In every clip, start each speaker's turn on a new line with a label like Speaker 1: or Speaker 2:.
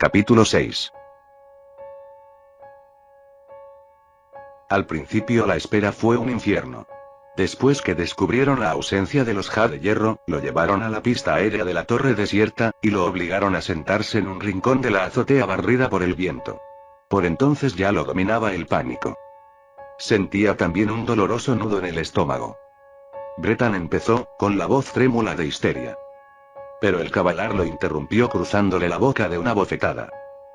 Speaker 1: Capítulo 6. Al principio la espera fue un infierno. Después que descubrieron la ausencia de los Ja de hierro, lo llevaron a la pista aérea de la torre desierta, y lo obligaron a sentarse en un rincón de la azotea barrida por el viento. Por entonces ya lo dominaba el pánico. Sentía también un doloroso nudo en el estómago. Bretan empezó, con la voz trémula de histeria. Pero el Cavalar lo interrumpió cruzándole la boca de una bofetada.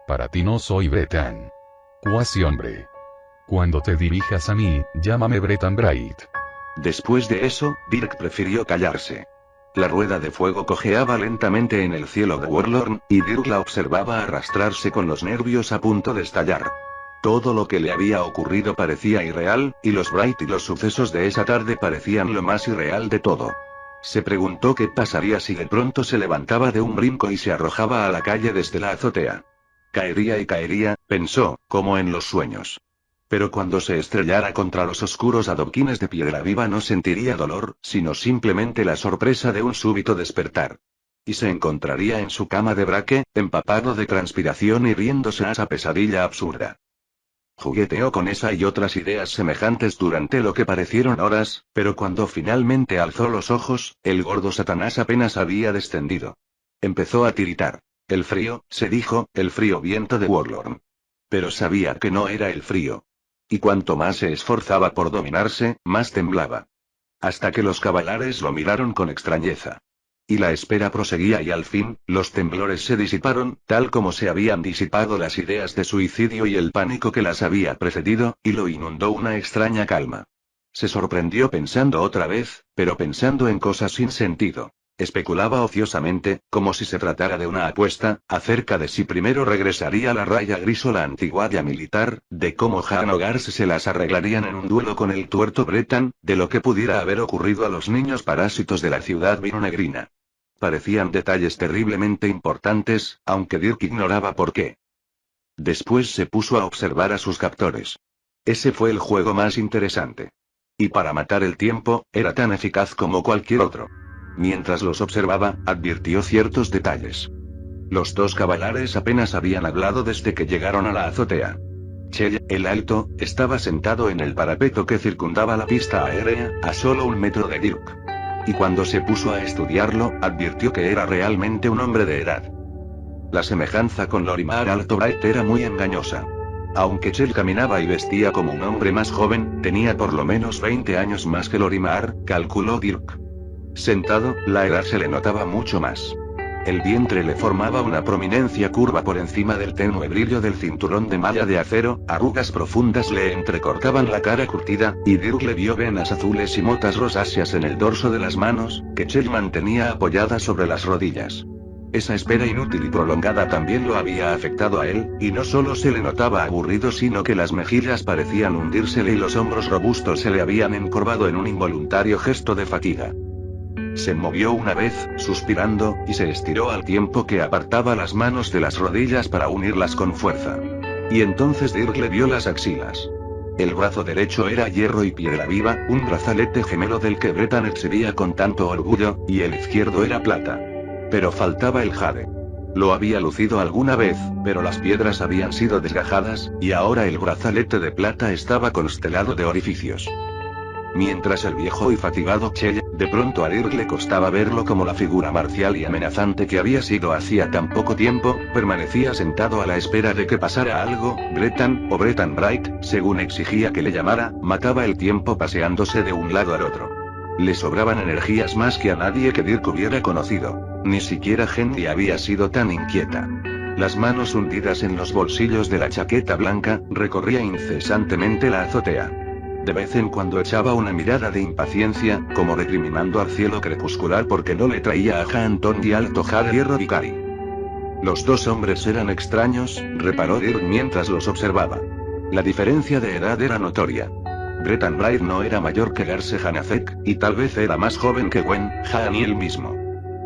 Speaker 2: Para ti no soy Bretan. Cuasi hombre. Cuando te dirijas a mí, llámame Bretan Bright.
Speaker 1: Después de eso, Dirk prefirió callarse. La rueda de fuego cojeaba lentamente en el cielo de Warlorn, y Dirk la observaba arrastrarse con los nervios a punto de estallar. Todo lo que le había ocurrido parecía irreal, y los Bright y los sucesos de esa tarde parecían lo más irreal de todo. Se preguntó qué pasaría si de pronto se levantaba de un brinco y se arrojaba a la calle desde la azotea. Caería y caería, pensó, como en los sueños. Pero cuando se estrellara contra los oscuros adoquines de piedra viva no sentiría dolor, sino simplemente la sorpresa de un súbito despertar. Y se encontraría en su cama de braque, empapado de transpiración y riéndose a esa pesadilla absurda. Jugueteó con esa y otras ideas semejantes durante lo que parecieron horas, pero cuando finalmente alzó los ojos, el gordo Satanás apenas había descendido. Empezó a tiritar. El frío, se dijo, el frío viento de Warlorn. Pero sabía que no era el frío. Y cuanto más se esforzaba por dominarse, más temblaba. Hasta que los Cavalares lo miraron con extrañeza. Y la espera proseguía y al fin, los temblores se disiparon, tal como se habían disipado las ideas de suicidio y el pánico que las había precedido, y lo inundó una extraña calma. Se sorprendió pensando otra vez, pero pensando en cosas sin sentido. Especulaba ociosamente, como si se tratara de una apuesta, acerca de si primero regresaría la raya gris o la antiguaya militar, de cómo Han o Garce se las arreglarían en un duelo con el tuerto Bretan, de lo que pudiera haber ocurrido a los niños parásitos de la ciudad vironegrina. Parecían detalles terriblemente importantes, aunque Dirk ignoraba por qué. Después se puso a observar a sus captores. Ese fue el juego más interesante. Y para matar el tiempo, era tan eficaz como cualquier otro. Mientras los observaba, advirtió ciertos detalles. Los dos Cavalares apenas habían hablado desde que llegaron a la azotea. Chell, el alto, estaba sentado en el parapeto que circundaba la pista aérea, a solo 1 metro de Dirk. Y cuando se puso a estudiarlo, advirtió que era realmente un hombre de edad. La semejanza con Lorimar Alto Bright era muy engañosa. Aunque Chell caminaba y vestía como un hombre más joven, tenía por lo menos 20 años más que Lorimar, calculó Dirk. Sentado, la edad se le notaba mucho más. El vientre le formaba una prominencia curva por encima del tenue brillo del cinturón de malla de acero, arrugas profundas le entrecortaban la cara curtida, y Dirk le vio venas azules y motas rosáceas en el dorso de las manos, que Chell mantenía apoyadas sobre las rodillas. Esa espera inútil y prolongada también lo había afectado a él, y no solo se le notaba aburrido sino que las mejillas parecían hundírsele y los hombros robustos se le habían encorvado en un involuntario gesto de fatiga. Se movió una vez, suspirando, y se estiró al tiempo que apartaba las manos de las rodillas para unirlas con fuerza. Y entonces Dirk le vio las axilas. El brazo derecho era hierro y piedra viva, un brazalete gemelo del que Bretan exhibía con tanto orgullo, y el izquierdo era plata. Pero faltaba el jade. Lo había lucido alguna vez, pero las piedras habían sido desgajadas, y ahora el brazalete de plata estaba constelado de orificios. Mientras el viejo y fatigado Chell, de pronto a Dirk le costaba verlo como la figura marcial y amenazante que había sido hacía tan poco tiempo, permanecía sentado a la espera de que pasara algo. Bretan, o Bretan Bright, según exigía que le llamara, mataba el tiempo paseándose de un lado al otro. Le sobraban energías más que a nadie que Dirk hubiera conocido. Ni siquiera Henry había sido tan inquieta. Las manos hundidas en los bolsillos de la chaqueta blanca, recorría incesantemente la azotea. De vez en cuando echaba una mirada de impaciencia, como recriminando al cielo crepuscular porque no le traía a Hanton y Alto Ja de hierro Vicari. Los dos hombres eran extraños, reparó Dirk mientras los observaba. La diferencia de edad era notoria. Bretan Bright no era mayor que Garce Hanazek, y tal vez era más joven que Gwen Han y él mismo.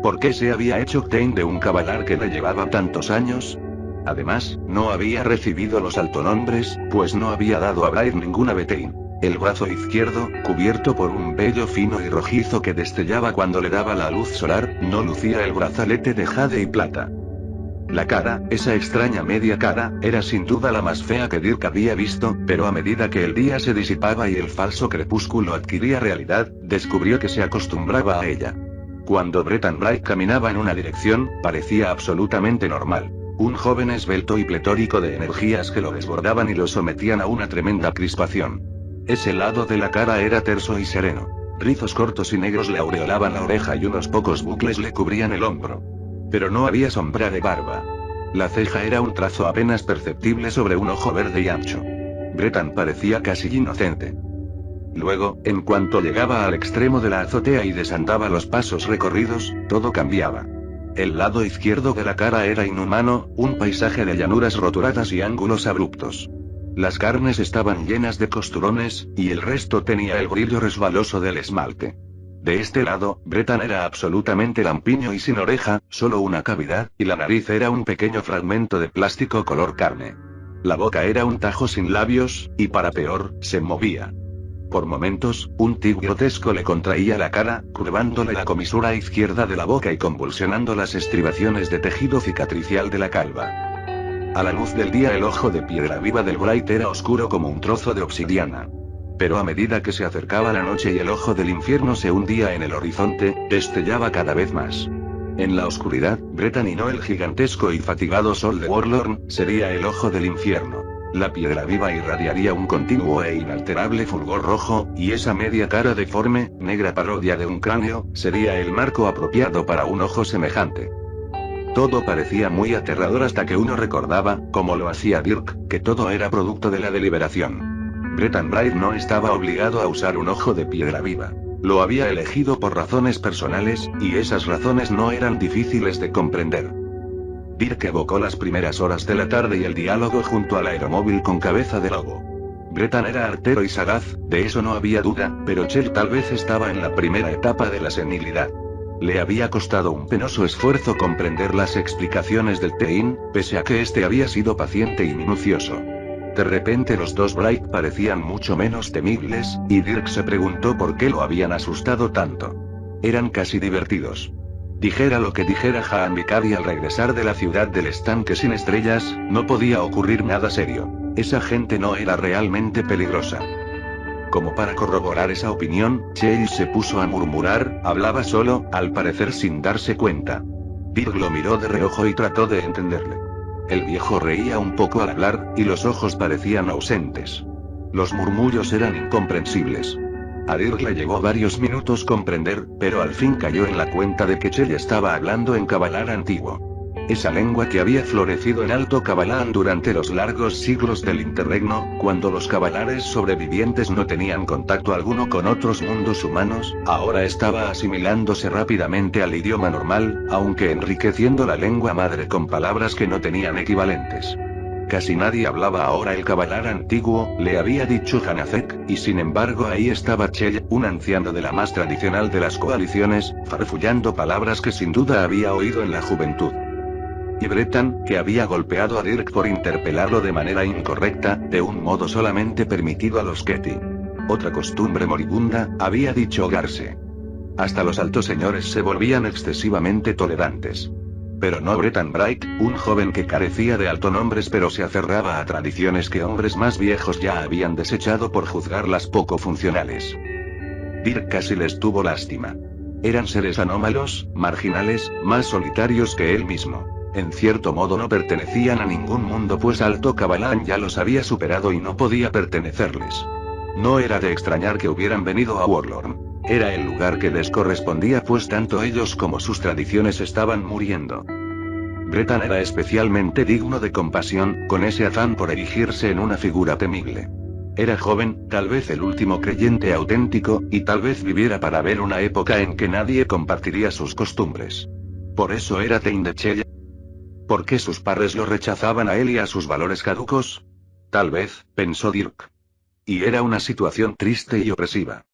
Speaker 1: ¿Por qué se había hecho Kane de un Cavalar que le llevaba tantos años? Además, no había recibido los altonombres, pues no había dado a Bright ninguna Betein. El brazo izquierdo, cubierto por un vello fino y rojizo que destellaba cuando le daba la luz solar, no lucía el brazalete de jade y plata. La cara, esa extraña media cara, era sin duda la más fea que Dirk había visto, pero a medida que el día se disipaba y el falso crepúsculo adquiría realidad, descubrió que se acostumbraba a ella. Cuando Bretton Bright caminaba en una dirección, parecía absolutamente normal. Un joven esbelto y pletórico de energías que lo desbordaban y lo sometían a una tremenda crispación. Ese lado de la cara era terso y sereno. Rizos cortos y negros le aureolaban la oreja y unos pocos bucles le cubrían el hombro. Pero no había sombra de barba. La ceja era un trazo apenas perceptible sobre un ojo verde y ancho. Bretton parecía casi inocente. Luego, en cuanto llegaba al extremo de la azotea y desandaba los pasos recorridos, todo cambiaba. El lado izquierdo de la cara era inhumano, un paisaje de llanuras roturadas y ángulos abruptos. Las carnes estaban llenas de costurones, y el resto tenía el brillo resbaloso del esmalte. De este lado, Bretton era absolutamente lampiño y sin oreja, solo una cavidad, y la nariz era un pequeño fragmento de plástico color carne. La boca era un tajo sin labios, y para peor, se movía. Por momentos, un tic grotesco le contraía la cara, curvándole la comisura izquierda de la boca y convulsionando las estribaciones de tejido cicatricial de la calva. A la luz del día el ojo de piedra viva del Bright era oscuro como un trozo de obsidiana. Pero a medida que se acercaba la noche y el ojo del infierno se hundía en el horizonte, destellaba cada vez más. En la oscuridad, Bretton y no el gigantesco y fatigado sol de Warlorn, sería el ojo del infierno. La piedra viva irradiaría un continuo e inalterable fulgor rojo, y esa media cara deforme, negra parodia de un cráneo, sería el marco apropiado para un ojo semejante. Todo parecía muy aterrador hasta que uno recordaba, como lo hacía Dirk, que todo era producto de la deliberación. Bretton Bright no estaba obligado a usar un ojo de piedra viva. Lo había elegido por razones personales, y esas razones no eran difíciles de comprender. Dirk evocó las primeras horas de la tarde y el diálogo junto al aeromóvil con cabeza de lobo. Bretton era artero y sagaz, de eso no había duda, pero Chell tal vez estaba en la primera etapa de la senilidad. Le había costado un penoso esfuerzo comprender las explicaciones del Tein, pese a que este había sido paciente y minucioso. De repente los dos Bright parecían mucho menos temibles, y Dirk se preguntó por qué lo habían asustado tanto. Eran casi divertidos. Dijera lo que dijera Jaan Vicari al regresar de la ciudad del estanque sin estrellas, no podía ocurrir nada serio. Esa gente no era realmente peligrosa. Como para corroborar esa opinión, Chell se puso a murmurar, hablaba solo, al parecer sin darse cuenta. Dirk lo miró de reojo y trató de entenderle. El viejo reía un poco al hablar, y los ojos parecían ausentes. Los murmullos eran incomprensibles. A Dirk le llevó varios minutos comprender, pero al fin cayó en la cuenta de que Chell estaba hablando en Kavalar antiguo. Esa lengua que había florecido en Alto Kavalan durante los largos siglos del interregno, cuando los Kavalares sobrevivientes no tenían contacto alguno con otros mundos humanos, ahora estaba asimilándose rápidamente al idioma normal, aunque enriqueciendo la lengua madre con palabras que no tenían equivalentes. Casi nadie hablaba ahora el Kavalar antiguo, le había dicho Hanazek, y sin embargo ahí estaba Chell, un anciano de la más tradicional de las coaliciones, farfullando palabras que sin duda había oído en la juventud. Y Bretton, que había golpeado a Dirk por interpelarlo de manera incorrecta, de un modo solamente permitido a los Ketty. Otra costumbre moribunda, había dicho Garse. Hasta los altos señores se volvían excesivamente tolerantes. Pero no Bretton Bright, un joven que carecía de altonombres pero se aferraba a tradiciones que hombres más viejos ya habían desechado por juzgarlas poco funcionales. Dirk casi les tuvo lástima. Eran seres anómalos, marginales, más solitarios que él mismo. En cierto modo no pertenecían a ningún mundo pues Alto Kavalan ya los había superado y no podía pertenecerles. No era de extrañar que hubieran venido a Warlorn. Era el lugar que les correspondía pues tanto ellos como sus tradiciones estaban muriendo. Bretton era especialmente digno de compasión, con ese afán por erigirse en una figura temible. Era joven, tal vez el último creyente auténtico, y tal vez viviera para ver una época en que nadie compartiría sus costumbres. Por eso era Tein de Chell. ¿Por qué sus padres lo rechazaban a él y a sus valores caducos? Tal vez, pensó Dirk. Y era una situación triste y opresiva.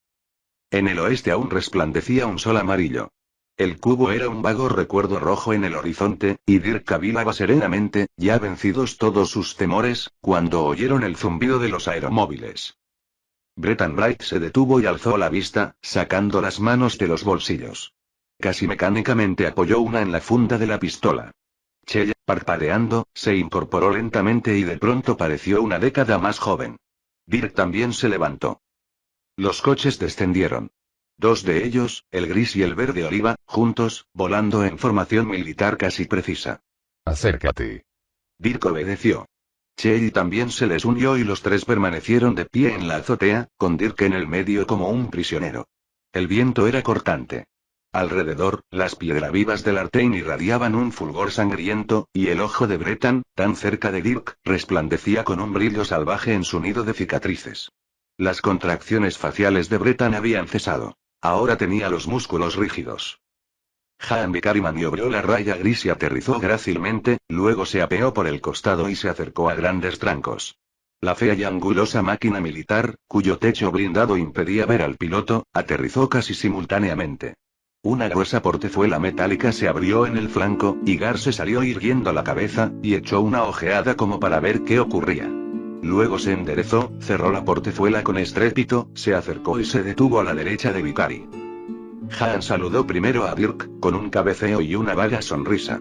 Speaker 1: En el oeste aún resplandecía un sol amarillo. El cubo era un vago recuerdo rojo en el horizonte, y Dirk cavilaba serenamente, ya vencidos todos sus temores, cuando oyeron el zumbido de los aeromóviles. Bretton Bright se detuvo y alzó la vista, sacando las manos de los bolsillos. Casi mecánicamente apoyó una en la funda de la pistola. Chell, parpadeando, se incorporó lentamente y de pronto pareció una década más joven. Dirk también se levantó. Los coches descendieron. Dos de ellos, el gris y el verde oliva, juntos, volando en formación militar casi precisa.
Speaker 2: Acércate.
Speaker 1: Dirk obedeció. Chell también se les unió y los tres permanecieron de pie en la azotea, con Dirk en el medio como un prisionero. El viento era cortante. Alrededor, las piedravivas del Artein irradiaban un fulgor sangriento, y el ojo de Bretan, tan cerca de Dirk, resplandecía con un brillo salvaje en su nido de cicatrices. Las contracciones faciales de Bretan habían cesado. Ahora tenía los músculos rígidos. Haan Vicari maniobró la raya gris y aterrizó grácilmente, luego se apeó por el costado y se acercó a grandes trancos. La fea y angulosa máquina militar, cuyo techo blindado impedía ver al piloto, aterrizó casi simultáneamente. Una gruesa portezuela metálica se abrió en el flanco, y Gar se salió irguiendo la cabeza, y echó una ojeada como para ver qué ocurría. Luego se enderezó, cerró la portezuela con estrépito, se acercó y se detuvo a la derecha de Vicari. Haan saludó primero a Dirk, con un cabeceo y una vaga sonrisa.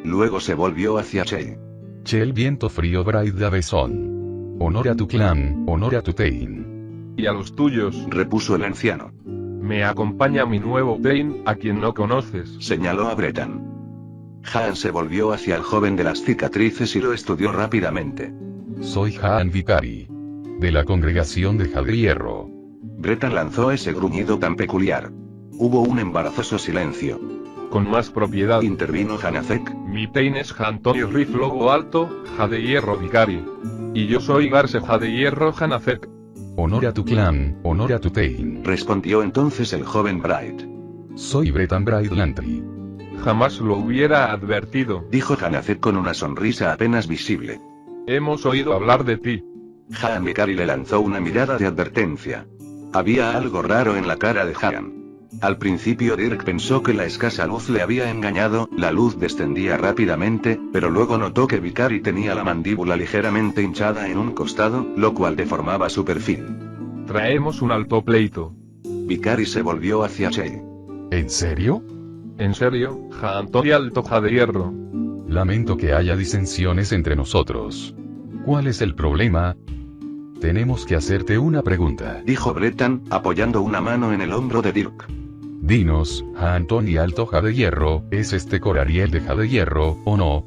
Speaker 1: Luego se volvió hacia Chell.
Speaker 2: Chell viento frío Braid Davison. Honor a tu clan, honor a tu Tain.
Speaker 3: Y a los tuyos,
Speaker 1: Repuso el anciano.
Speaker 3: me acompaña mi nuevo Tain, a quien no conoces.
Speaker 1: Señaló a Bretan. Haan se volvió hacia el joven de las cicatrices y lo estudió rápidamente.
Speaker 2: Soy Haan Vicari. De la congregación de Jadehierro.
Speaker 1: Bretan lanzó ese gruñido tan peculiar. Hubo un embarazoso silencio.
Speaker 3: Con más propiedad,
Speaker 1: Intervino Hanazek.
Speaker 3: mi Tain es Antonio Riff Lobo Alto, Jadehierro Vicari. Y yo soy Garse Jadehierro Hanazek.
Speaker 2: Honor a tu clan, honor a tu Tain.
Speaker 1: Respondió entonces el joven Bright.
Speaker 2: Soy Bretan Braid Lantry.
Speaker 3: Jamás lo hubiera advertido.
Speaker 1: Dijo Hanazek con una sonrisa apenas visible.
Speaker 3: Hemos oído hablar de ti.
Speaker 1: Haan Vicari le lanzó una mirada de advertencia. Había algo raro en la cara de Haan. Al principio Dirk pensó que la escasa luz le había engañado, la luz descendía rápidamente, pero luego notó que Vicari tenía la mandíbula ligeramente hinchada en un costado, lo cual deformaba su perfil.
Speaker 3: Traemos un alto pleito.
Speaker 1: Vicari se volvió hacia Chell.
Speaker 2: ¿En serio?
Speaker 3: En serio, Antonio Alto Jadehierro.
Speaker 2: Lamento que haya disensiones entre nosotros. ¿Cuál es el problema? Tenemos que hacerte una pregunta.
Speaker 1: Dijo Bretan, apoyando una mano en el hombro de Dirk.
Speaker 2: Dinos, Antonio Alto Jadehierro, ¿es este Corariel de Jadehierro, o no?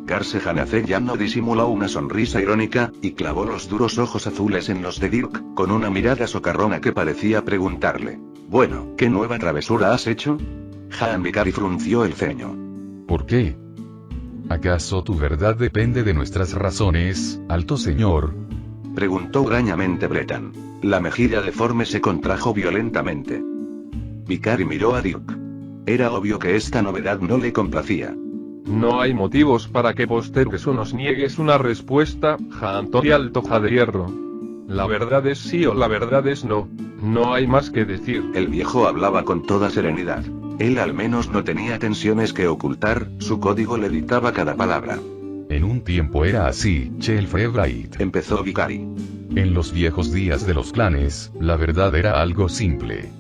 Speaker 1: Garse Hanazek ya no disimuló una sonrisa irónica, y clavó los duros ojos azules en los de Dirk, con una mirada socarrona que parecía preguntarle. Bueno, ¿qué nueva travesura has hecho? Haan Vicari frunció el ceño.
Speaker 2: ¿Por qué? ¿Acaso tu verdad depende de nuestras razones, alto señor?
Speaker 1: Preguntó hurañamente Bretan. La mejilla deforme se contrajo violentamente. Vicari miró a Dirk. Era obvio que esta novedad no le complacía.
Speaker 3: No hay motivos para que postergues o nos niegues una respuesta, Antonio Alto Jadehierro. La verdad es sí o la verdad es no. No hay más que decir.
Speaker 1: El viejo hablaba con toda serenidad. Él al menos no tenía tensiones que ocultar, su código le dictaba cada palabra.
Speaker 2: En un tiempo era así, Chell Bright.
Speaker 1: Empezó Vicari.
Speaker 2: En los viejos días de los clanes, la verdad era algo simple.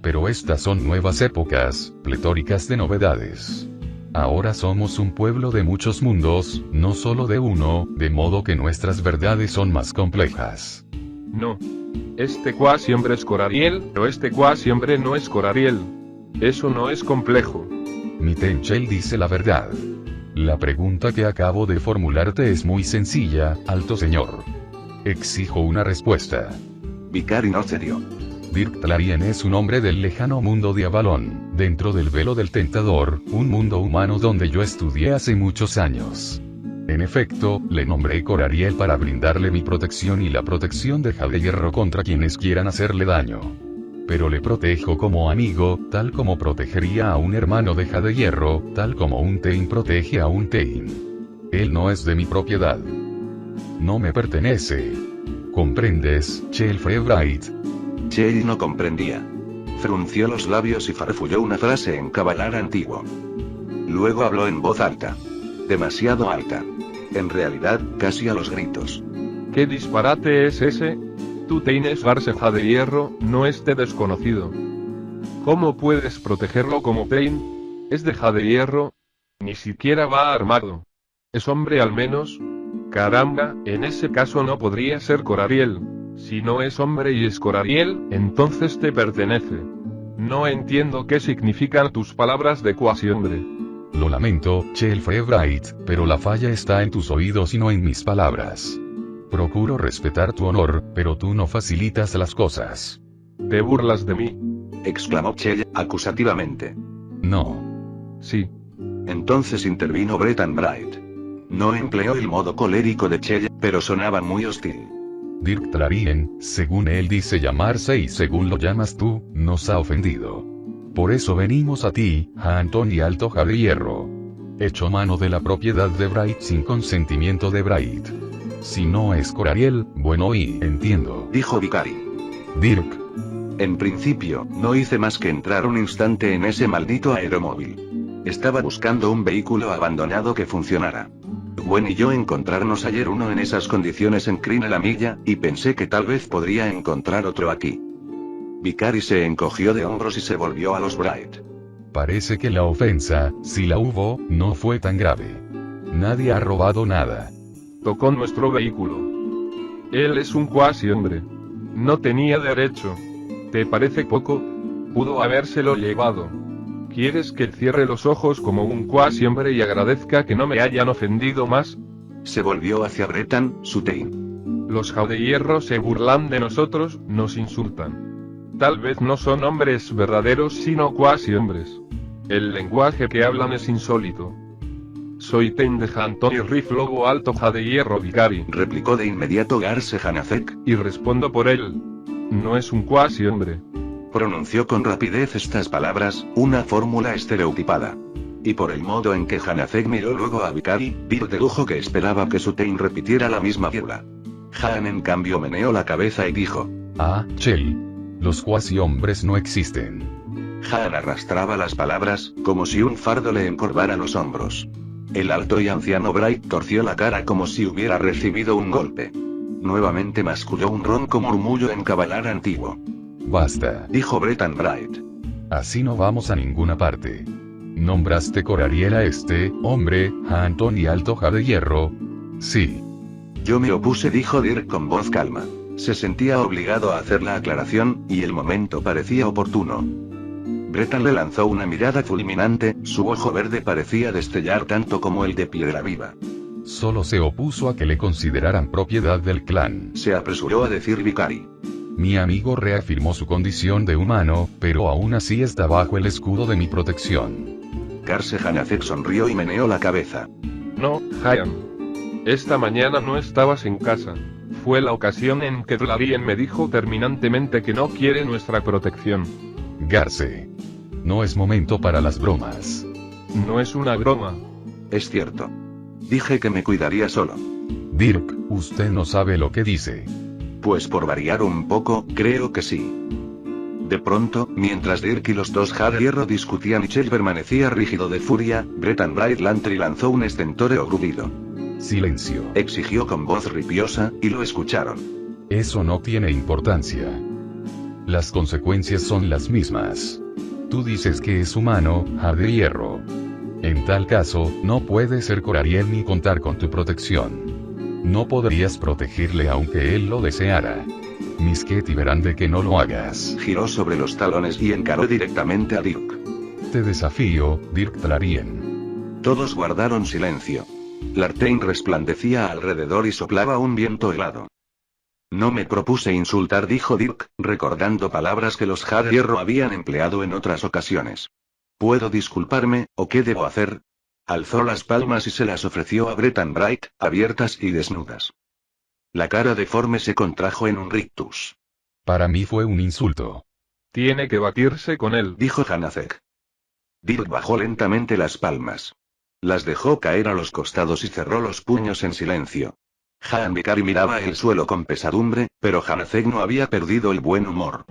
Speaker 2: Pero estas son nuevas épocas, pletóricas de novedades. Ahora somos un pueblo de muchos mundos, no solo de uno, de modo que nuestras verdades son más complejas.
Speaker 3: No. Este cuasi hombre es Corariel, pero este cuasi hombre no es Corariel. Eso no es complejo.
Speaker 2: Mi Tenchel dice la verdad. La pregunta que acabo de formularte es muy sencilla, alto señor. Exijo una respuesta.
Speaker 1: Vicari no cedió.
Speaker 2: Dirk Tlarien es un hombre del lejano mundo de Avalon, dentro del velo del Tentador, un mundo humano donde yo estudié hace muchos años. En efecto, le nombré Corariel para brindarle mi protección y la protección de Jadehierro contra quienes quieran hacerle daño. Pero le protejo como amigo, tal como protegería a un hermano de Jadehierro, tal como un Tain protege a un Tain. Él no es de mi propiedad. No me pertenece. ¿Comprendes, Chell Bright?
Speaker 1: Chell no comprendía. Frunció los labios y farfulló una frase en cabalar antiguo. Luego habló en voz alta. Demasiado alta. En realidad, casi a los gritos.
Speaker 3: ¿Qué disparate es ese? Tú tienes Garse Jadehierro, no este desconocido. ¿Cómo puedes protegerlo como Tain? Es de Jadehierro. Ni siquiera va armado. ¿Es hombre al menos? Caramba, en ese caso no podría ser Corariel. Si no es hombre y es Corariel, entonces te pertenece. No entiendo qué significan tus palabras de cuasi hombre.
Speaker 2: Lo lamento, Chelfrey Bright, pero la falla está en tus oídos y no en mis palabras. Procuro respetar tu honor, pero tú no facilitas las cosas.
Speaker 3: ¿Te burlas de mí?
Speaker 1: Exclamó Chell, acusativamente.
Speaker 2: No.
Speaker 3: Sí.
Speaker 1: Entonces intervino Brettan Bright. No empleó el modo colérico de Chell, pero sonaba muy hostil.
Speaker 2: Dirk Tlarien, según él dice llamarse y según lo llamas tú, nos ha ofendido. Por eso venimos a ti, Haanton y Alto de Hierro. Hecho mano de la propiedad de Bright sin consentimiento de Bright. Si no es Corariel, bueno y entiendo,
Speaker 1: dijo Vicari.
Speaker 2: Dirk.
Speaker 1: En principio, no hice más que entrar un instante en ese maldito aeromóvil. Estaba buscando un vehículo abandonado que funcionara. Gwen y yo encontrarnos ayer uno en esas condiciones en Crine la Milla, y pensé que tal vez podría encontrar otro aquí. Vicari se encogió de hombros y se volvió a los Bright.
Speaker 2: Parece que la ofensa, si la hubo, no fue tan grave. Nadie ha robado nada.
Speaker 3: Tocó nuestro vehículo. Él es un cuasi hombre. No tenía derecho. ¿Te parece poco? Pudo habérselo llevado. ¿Quieres que cierre los ojos como un cuasi hombre y agradezca que no me hayan ofendido más?
Speaker 1: Se volvió hacia Brettan, Sutein.
Speaker 3: Los Jaudehierro se burlan de nosotros, nos insultan. Tal vez no son hombres verdaderos sino cuasi hombres. El lenguaje que hablan es insólito. Soy Ten de Haanton y Riff Lobo Alto Jaudehierro Vicari,
Speaker 1: replicó de inmediato Garse Hanazek,
Speaker 3: y respondo por él. No es un cuasi hombre.
Speaker 1: Pronunció con rapidez estas palabras, una fórmula estereotipada. Y por el modo en que Hanazek miró luego a Vicari, Dirk dedujo que esperaba que Sutein repitiera la misma fórmula. Han en cambio meneó la cabeza y dijo:
Speaker 2: Ah, Chell. Los cuasi hombres no existen.
Speaker 1: Han arrastraba las palabras, como si un fardo le encorvara los hombros. El alto y anciano Bright torció la cara como si hubiera recibido un golpe. Nuevamente masculló un ronco murmullo en cabalar antiguo.
Speaker 2: Basta,
Speaker 1: dijo Brettan Bright.
Speaker 2: Así no vamos a ninguna parte. ¿Nombraste Corariel a este hombre, Haanton y Alto de Hierro? Sí.
Speaker 1: Yo me opuse, dijo Dirk con voz calma. Se sentía obligado a hacer la aclaración, y el momento parecía oportuno. Brettan le lanzó una mirada fulminante, su ojo verde parecía destellar tanto como el de Piedra Viva.
Speaker 2: Solo se opuso a que le consideraran propiedad del clan,
Speaker 1: se apresuró a decir Vicari.
Speaker 2: Mi amigo reafirmó su condición de humano, pero aún así está bajo el escudo de mi protección.
Speaker 1: Garse Hanazek sonrió y meneó la cabeza.
Speaker 3: No, Hayan. Esta mañana no estabas en casa. Fue la ocasión en que Tlarien me dijo terminantemente que no quiere nuestra protección.
Speaker 2: Garse. No es momento para las bromas.
Speaker 3: No es una broma.
Speaker 1: Es cierto. Dije que me cuidaría solo.
Speaker 2: Dirk, usted no sabe lo que dice.
Speaker 1: Pues por variar un poco, creo que sí. De pronto, mientras Dirk y los dos Jaudehierro discutían y Chell permanecía rígido de furia, Brettan Bright Lantry lanzó un estentóreo grudido.
Speaker 2: Silencio,
Speaker 1: exigió con voz ripiosa, y lo escucharon.
Speaker 2: Eso no tiene importancia. Las consecuencias son las mismas. Tú dices que es humano, Jaudehierro. En tal caso, no puede ser Corariel ni contar con tu protección. No podrías protegerle aunque él lo deseara. Misket verán de que no lo hagas.
Speaker 1: Giró sobre los talones y encaró directamente a Dirk.
Speaker 2: Te desafío, Dirk Tlarien.
Speaker 1: Todos guardaron silencio. Lartain resplandecía alrededor y soplaba un viento helado. No me propuse insultar, dijo Dirk, recordando palabras que los Jaudehierro habían empleado en otras ocasiones. ¿Puedo disculparme, o qué debo hacer? Alzó las palmas y se las ofreció a Brettan Bright, abiertas y desnudas. La cara deforme se contrajo en un rictus.
Speaker 2: Para mí fue un insulto.
Speaker 3: Tiene que batirse con él,
Speaker 1: dijo Hanazek. Dirk bajó lentamente las palmas. Las dejó caer a los costados y cerró los puños en silencio. Vicari miraba el suelo con pesadumbre, pero Hanazek no había perdido el buen humor.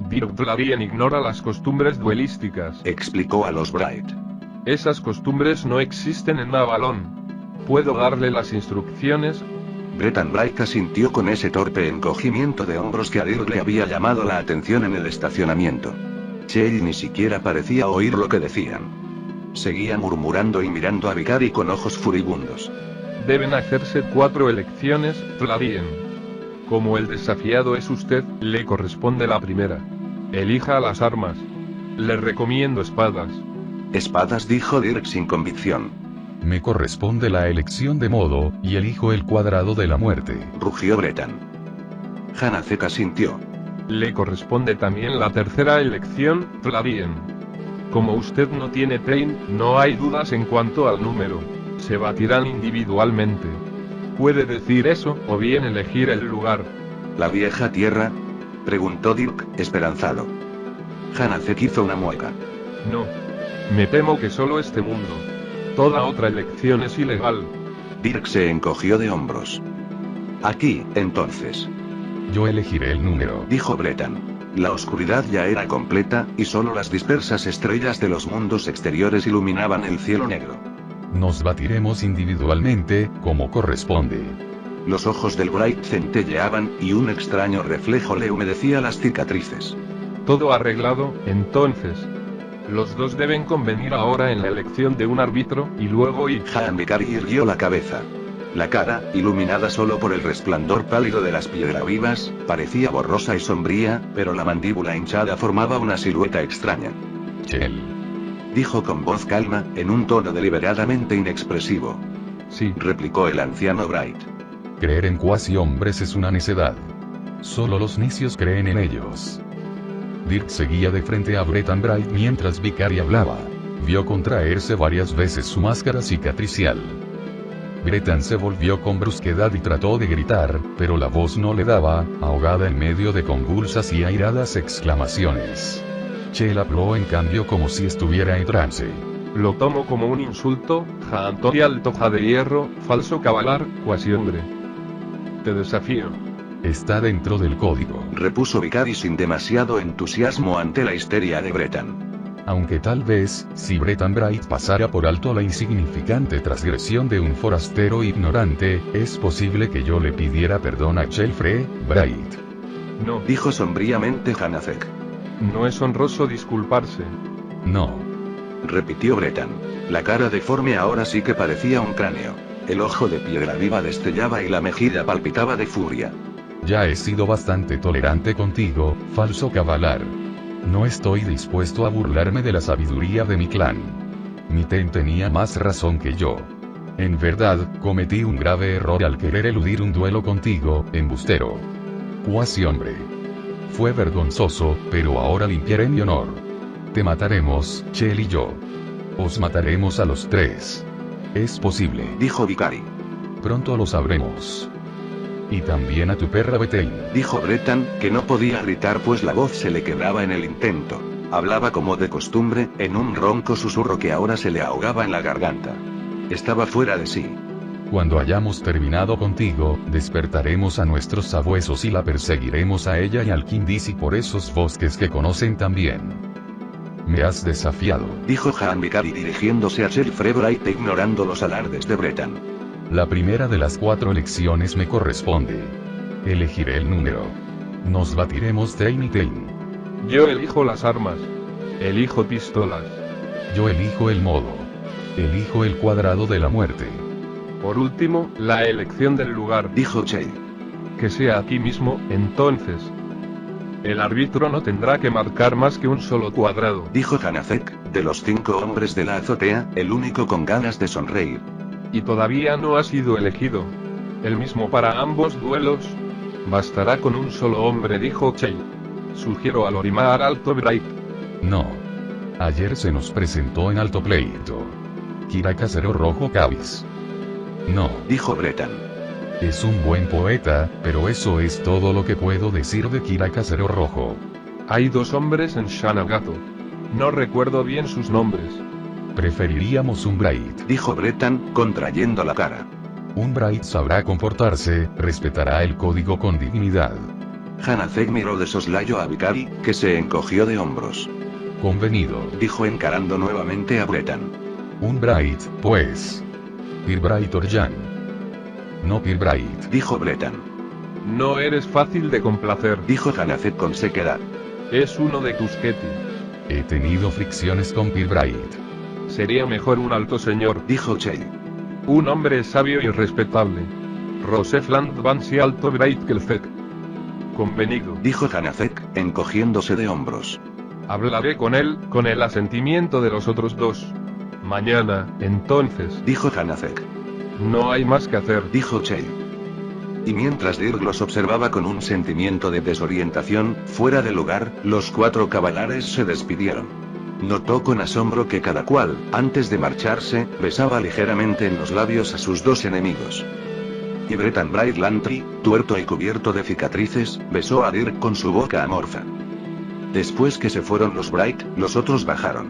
Speaker 3: Dirk Tlarien ignora las costumbres duelísticas,
Speaker 1: explicó a los Bright.
Speaker 3: Esas costumbres no existen en Avalon. ¿Puedo darle las instrucciones?
Speaker 1: Brettan Bright asintió con ese torpe encogimiento de hombros que a Dirk le había llamado la atención en el estacionamiento. Chell ni siquiera parecía oír lo que decían. Seguía murmurando y mirando a Vicari con ojos furibundos.
Speaker 3: Deben hacerse 4 elecciones, Tlarien. Como el desafiado es usted, le corresponde la primera. Elija las armas. Le recomiendo espadas.
Speaker 1: Espadas, dijo Dirk sin convicción.
Speaker 2: Me corresponde la elección de modo, y elijo el cuadrado de la muerte.
Speaker 1: Rugió Bretan. Hanazek asintió.
Speaker 3: Le corresponde también la tercera elección, Tlarien. Como usted no tiene Tain, no hay dudas en cuanto al número. Se batirán individualmente. Puede decir eso, o bien elegir el lugar.
Speaker 1: ¿La vieja tierra? Preguntó Dirk, esperanzado. Hanazek hizo una mueca.
Speaker 3: No. Me temo que solo este mundo. Toda otra elección es ilegal.
Speaker 1: Dirk se encogió de hombros. Aquí, entonces.
Speaker 2: Yo elegiré el número,
Speaker 1: dijo Bretan. La oscuridad ya era completa, y solo las dispersas estrellas de los mundos exteriores iluminaban el cielo negro.
Speaker 2: Nos batiremos individualmente, como corresponde.
Speaker 1: Los ojos del Bright centelleaban, y un extraño reflejo le humedecía las cicatrices.
Speaker 3: Todo arreglado, entonces. Los dos deben convenir ahora en la elección de un árbitro, y luego
Speaker 1: Han Vicari irguió la cabeza. La cara, iluminada solo por el resplandor pálido de las piedravivas, parecía borrosa y sombría, pero la mandíbula hinchada formaba una silueta extraña.
Speaker 2: Chell,
Speaker 1: dijo con voz calma, en un tono deliberadamente inexpresivo.
Speaker 3: Sí,
Speaker 1: replicó el anciano Bright.
Speaker 2: Creer en cuasi hombres es una necedad. Solo los necios creen en ellos. Dirk seguía de frente a Bretan Bright mientras Vicari hablaba. Vio contraerse varias veces su máscara cicatricial. Bretan se volvió con brusquedad y trató de gritar, pero la voz no le daba, ahogada en medio de convulsas y airadas exclamaciones. Chell habló en cambio como si estuviera en trance.
Speaker 3: Lo tomo como un insulto, Jaantorial Toja de hierro, falso cabalar, cuasi hombre. Te desafío.
Speaker 2: Está dentro del código,
Speaker 1: repuso Vicari sin demasiado entusiasmo ante la histeria de Bretan.
Speaker 2: Aunque tal vez, si Bretan Bright pasara por alto la insignificante transgresión de un forastero ignorante, es posible que yo le pidiera perdón a Chelfrey Bright.
Speaker 3: No,
Speaker 1: dijo sombríamente Hanazek.
Speaker 3: No es honroso disculparse.
Speaker 2: No,
Speaker 1: repitió Bretan. La cara deforme ahora sí que parecía un cráneo. El ojo de piedra viva destellaba y la mejilla palpitaba de furia.
Speaker 2: Ya he sido bastante tolerante contigo, falso cabalar. No estoy dispuesto a burlarme de la sabiduría de mi clan. Mi Ten tenía más razón que yo. En verdad, cometí un grave error al querer eludir un duelo contigo, embustero. Cuasi hombre. Fue vergonzoso, pero ahora limpiaré mi honor. Te mataremos, Chell y yo. Os mataremos a los tres. Es posible,
Speaker 1: dijo Vicari.
Speaker 2: Pronto lo sabremos. Y también a tu perra Bethany,
Speaker 1: dijo Bretan, que no podía gritar pues la voz se le quebraba en el intento. Hablaba como de costumbre, en un ronco susurro que ahora se le ahogaba en la garganta. Estaba fuera de sí.
Speaker 2: Cuando hayamos terminado contigo, despertaremos a nuestros sabuesos y la perseguiremos a ella y al Kindisi por esos bosques que conocen tan bien. Me has desafiado,
Speaker 1: dijo Haan Vicari dirigiéndose a Chelfrey Bright e ignorando los alardes de Bretan.
Speaker 2: La primera de las 4 elecciones me corresponde. Elegiré el número. Nos batiremos Tain y Tain.
Speaker 3: Yo elijo las armas. Elijo pistolas.
Speaker 2: Yo elijo el modo. Elijo el cuadrado de la muerte.
Speaker 3: Por último, la elección del lugar,
Speaker 1: dijo Chell.
Speaker 3: Que sea aquí mismo, entonces. El árbitro no tendrá que marcar más que un solo cuadrado,
Speaker 1: dijo Hanazek, de los 5 hombres de la azotea, el único con ganas de sonreír.
Speaker 3: Y todavía no ha sido elegido. El mismo para ambos duelos. Bastará con un solo hombre, dijo Chell. Sugiero a Lorimar Alto Bright.
Speaker 2: No. Ayer se nos presentó en alto pleito. Kira Casero Rojo Cavis. No,
Speaker 1: dijo Bretan.
Speaker 2: Es un buen poeta, pero eso es todo lo que puedo decir de Kira Casero Rojo.
Speaker 3: Hay 2 hombres en Shanagato. No recuerdo bien sus nombres.
Speaker 2: Preferiríamos un Bright,
Speaker 1: dijo Bretan, contrayendo la cara.
Speaker 2: Un Bright sabrá comportarse, respetará el código con dignidad.
Speaker 1: Hanazek miró de soslayo a Vicari, que se encogió de hombros.
Speaker 2: Convenido,
Speaker 1: dijo encarando nuevamente a Bretan.
Speaker 2: Un Bright, pues. Pir Bright Orjan. No Pir Bright,
Speaker 1: dijo Bretan.
Speaker 3: No eres fácil de complacer,
Speaker 1: dijo Hanazek con sequedad.
Speaker 3: Es uno de Tusketi.
Speaker 2: He tenido fricciones con Pir Bright.
Speaker 3: Sería mejor un alto señor,
Speaker 1: dijo Chell.
Speaker 3: un hombre sabio y respetable. Rosefland van si alto Breitkelfek. Convenido,
Speaker 1: Dijo Hanazek, encogiéndose de hombros.
Speaker 3: hablaré con él, con el asentimiento de los otros dos. Mañana, entonces,
Speaker 1: Dijo Hanazek.
Speaker 3: no hay más que hacer.
Speaker 1: Dijo Chell. Y mientras Dirk los observaba con un sentimiento de desorientación, fuera de lugar, los 4 cavalares se despidieron. Notó con asombro que cada cual, antes de marcharse, besaba ligeramente en los labios a sus 2 enemigos. Y Bretan Bright Lantry, tuerto y cubierto de cicatrices, besó a Dirk con su boca amorfa. Después que se fueron los Bright, los otros bajaron.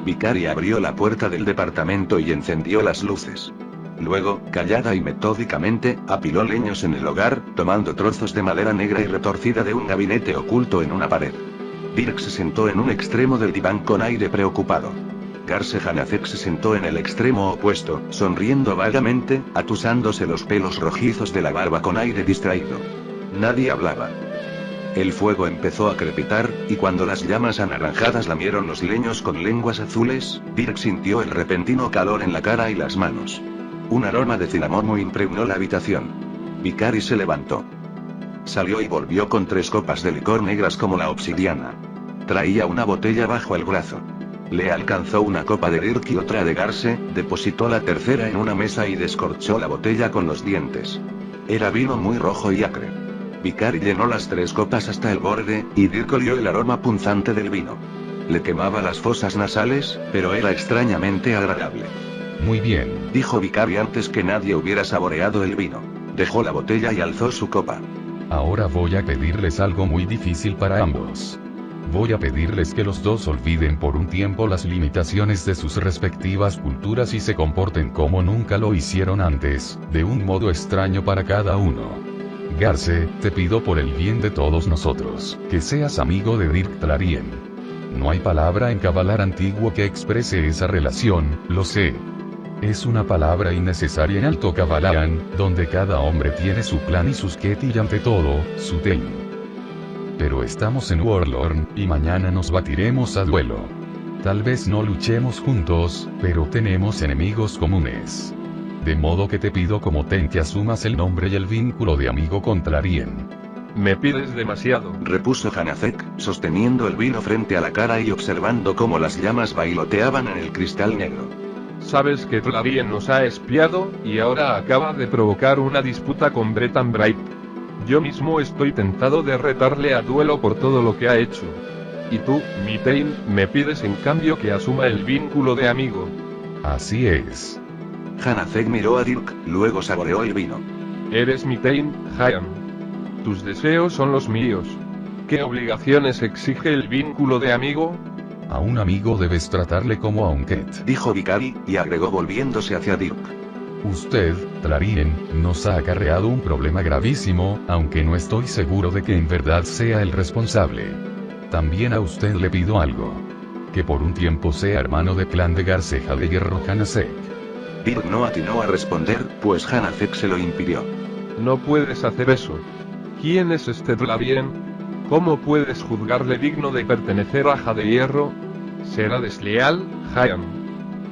Speaker 1: Vicari abrió la puerta del departamento y encendió las luces. Luego, callada y metódicamente, apiló leños en el hogar, tomando trozos de madera negra y retorcida de un gabinete oculto en una pared. Dirk se sentó en un extremo del diván con aire preocupado. Garse Hanazek se sentó en el extremo opuesto, sonriendo vagamente, atusándose los pelos rojizos de la barba con aire distraído. Nadie hablaba. El fuego empezó a crepitar, y cuando las llamas anaranjadas lamieron los leños con lenguas azules, Dirk sintió el repentino calor en la cara y las manos. Un aroma de cinamomo impregnó la habitación. Vicari se levantó. Salió y volvió con 3 copas de licor negras como la obsidiana. Traía una botella bajo el brazo. Le alcanzó una copa de Dirk y otra de Garse, depositó la tercera en una mesa y descorchó la botella con los dientes. Era vino muy rojo y acre. Vicari llenó las 3 copas hasta el borde, y Dirk olió el aroma punzante del vino. Le quemaba las fosas nasales, pero era extrañamente agradable.
Speaker 2: Muy bien.
Speaker 1: Dijo Vicari antes que nadie hubiera saboreado el vino. Dejó la botella y alzó su copa.
Speaker 2: Ahora voy a pedirles algo muy difícil para ambos. Voy a pedirles que los dos olviden por un tiempo las limitaciones de sus respectivas culturas y se comporten como nunca lo hicieron antes, de un modo extraño para cada uno. Garse, te pido por el bien de todos nosotros, que seas amigo de Dirk Tlarien. No hay palabra en Kavalar antiguo que exprese esa relación, lo sé. Es una palabra innecesaria en Alto Kavalaran, donde cada hombre tiene su clan y sus Ket y ante todo, su Tein. Pero estamos en Warlorn, y mañana nos batiremos a duelo. Tal vez no luchemos juntos, pero tenemos enemigos comunes. De modo que te pido como Tein que asumas el nombre y el vínculo de amigo con Tlarien.
Speaker 3: Me pides demasiado,
Speaker 1: Repuso Hanazek, sosteniendo el vino frente a la cara y observando cómo las llamas bailoteaban en el cristal negro.
Speaker 3: Sabes que Tlarien nos ha espiado, y ahora acaba de provocar una disputa con Bretan Bright. Yo mismo estoy tentado de retarle a duelo por todo lo que ha hecho. Y tú, mi Tein, me pides en cambio que asuma el vínculo de amigo.
Speaker 2: Así es.
Speaker 1: Hanazek miró a Dirk, luego saboreó el vino.
Speaker 3: Eres mi Tein, Hayan. Tus deseos son los míos. ¿Qué obligaciones exige el vínculo de amigo?
Speaker 2: A un amigo debes tratarle como a un Ket.
Speaker 1: Dijo Vicari, y agregó volviéndose hacia Dirk.
Speaker 2: Usted, Tlarien, nos ha acarreado un problema gravísimo, aunque no estoy seguro de que en verdad sea el responsable. También a usted le pido algo. Que por un tiempo sea hermano de clan de Garceja de Hierro Hanazek.
Speaker 1: Dirk no atinó a responder, pues Hanazek se lo impidió.
Speaker 3: No puedes hacer eso. ¿Quién es este Tlarien? ¿Cómo puedes juzgarle digno de pertenecer a Jade Hierro? ¿Será desleal, Hayan?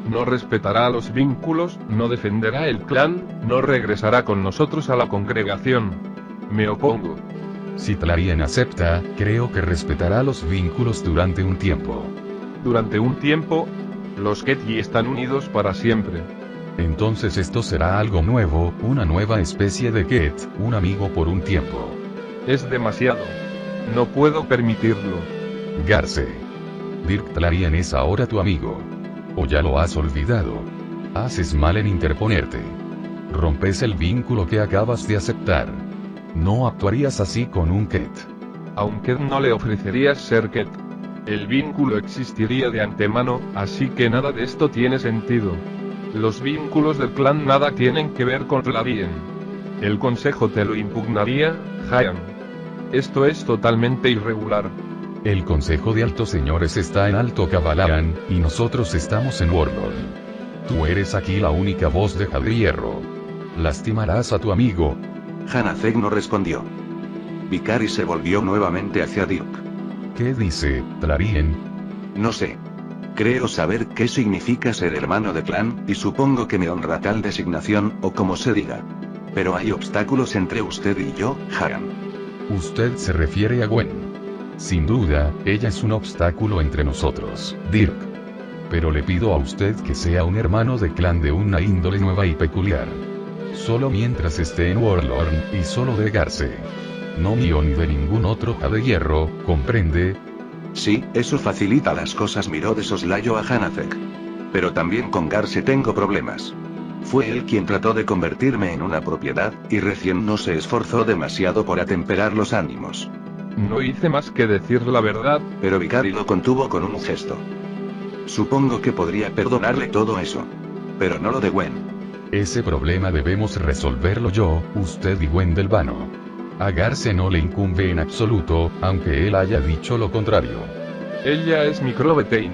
Speaker 3: No respetará los vínculos, no defenderá el clan, no regresará con nosotros a la congregación. Me opongo.
Speaker 2: Si Tlarien acepta, creo que respetará los vínculos durante un tiempo.
Speaker 3: Durante un tiempo, los Ketyi están unidos para siempre.
Speaker 2: Entonces esto será algo nuevo, una nueva especie de Ket, un amigo por un tiempo.
Speaker 3: Es demasiado. No puedo permitirlo.
Speaker 2: Garce. Dirk Tlarien es ahora tu amigo. ¿O ya lo has olvidado? Haces mal en interponerte. Rompes el vínculo que acabas de aceptar. No actuarías así con un Ket.
Speaker 3: Aunque no le ofrecerías ser Ket. El vínculo existiría de antemano, así que nada de esto tiene sentido. Los vínculos del clan nada tienen que ver con Tlarien. El consejo te lo impugnaría, Hayan. Esto es totalmente irregular.
Speaker 2: El consejo de altos señores está en Alto Kavalaran, y nosotros estamos en Warlorn. Tú eres aquí la única voz de Jade Hierro. ¿Lastimarás a tu amigo?
Speaker 1: Hanazek no respondió. Vicari se volvió nuevamente hacia Dirk.
Speaker 2: ¿Qué dice, Tlarien?
Speaker 1: No sé. Creo saber qué significa ser hermano de clan, y supongo que me honra tal designación, o como se diga. Pero hay obstáculos entre usted y yo, Hagan.
Speaker 2: Usted se refiere a Gwen. Sin duda, ella es un obstáculo entre nosotros, Dirk. Pero le pido a usted que sea un hermano de clan de una índole nueva y peculiar. Solo mientras esté en Warlorn, y solo de Garce. No mío ni de ningún otro de hierro, ¿comprende?
Speaker 1: Sí, eso facilita las cosas, miró de soslayo a Hanazek. Pero también con Garce tengo problemas. Fue él quien trató de convertirme en una propiedad, y recién no se esforzó demasiado por atemperar los ánimos.
Speaker 3: No hice más que decir la verdad.
Speaker 1: Pero Vicari lo contuvo con un gesto. Supongo que podría perdonarle todo eso. Pero no lo de Gwen.
Speaker 2: Ese problema debemos resolverlo yo, usted y Gwen del Vano. A Garce no le incumbe en absoluto, aunque él haya dicho lo contrario.
Speaker 3: Ella es mi Crobetain.